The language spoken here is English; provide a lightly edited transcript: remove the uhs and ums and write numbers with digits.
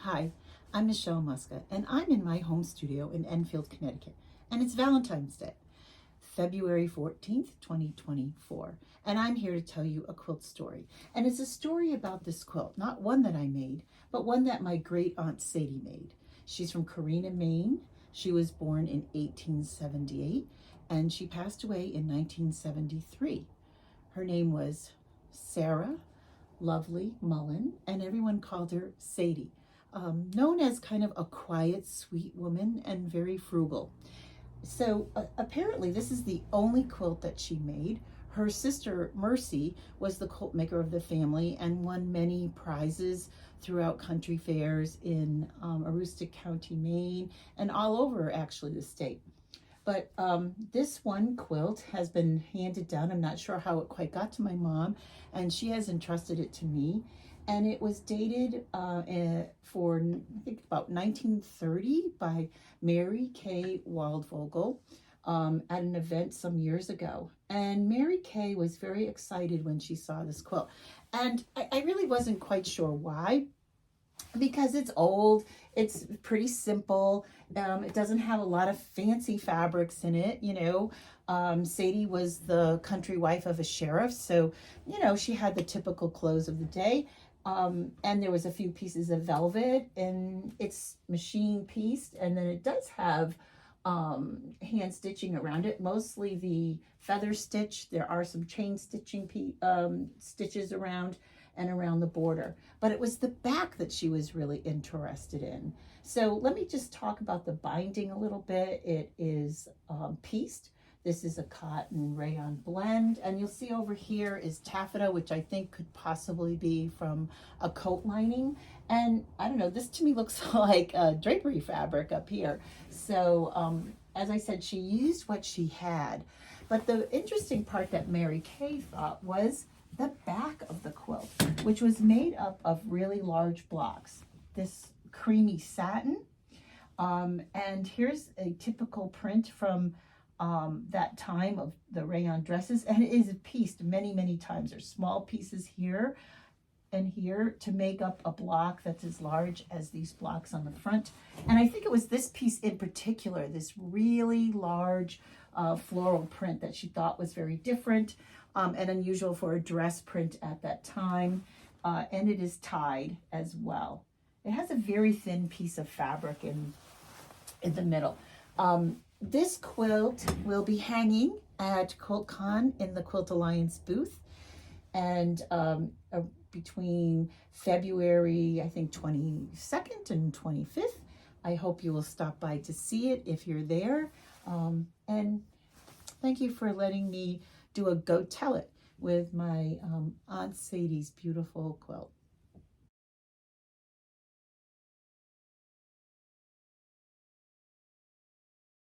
Hi, I'm Michele Muska, and I'm in my home studio in Enfield, Connecticut, and it's Valentine's Day, February 14th, 2024, and I'm here to tell you a quilt story. And it's a story about this quilt, not one that I made, but one that my great aunt Sadie made. She's from Carina, Maine. She was born in 1878, and she passed away in 1973. Her name was Sarah Lovely Mullen, and everyone called her Sadie. Known as kind of a quiet, sweet woman and very frugal. So apparently this is the only quilt that she made. Her sister Mercy was the quilt maker of the family and won many prizes throughout country fairs in Aroostook County, Maine, and all over actually the state. But this one quilt has been handed down. I'm not sure how it quite got to my mom, and she has entrusted it to me. And it was dated for, I think, about 1930 by Mary Kay Waldvogel at an event some years ago. And Mary Kay was very excited when she saw this quilt. And I really wasn't quite sure why, because it's old, it's pretty simple. It doesn't have a lot of fancy fabrics in it, you know. Sadie was the country wife of a sheriff, so, you know, she had the typical clothes of the day. And there was a few pieces of velvet, and it's machine pieced, and then it does have hand stitching around it, mostly the feather stitch. There are some chain stitching stitches around and around the border, but it was the back that she was really interested in. So let me just talk about the binding a little bit. It is pieced. This is a cotton rayon blend, and you'll see over here is taffeta, which I think could possibly be from a coat lining. And I don't know, this to me looks like a drapery fabric up here. So as I said, she used what she had. But the interesting part that Mary Kay thought was the back of the quilt, which was made up of really large blocks. This creamy satin, and here's a typical print from that time of the rayon dresses, and it is pieced many times. There's small pieces here and here to make up a block that's as large as these blocks on the front. And I think it was this piece in particular, this really large floral print, that she thought was very different and unusual for a dress print at that time. And it is tied as well. It has a very thin piece of fabric in the middle. This quilt will be hanging at QuiltCon in the Quilt Alliance booth, and between February, I think, 22nd and 25th. I hope you will stop by to see it if you're there. And thank you for letting me do a Go Tell It with my Aunt Sadie's beautiful quilt.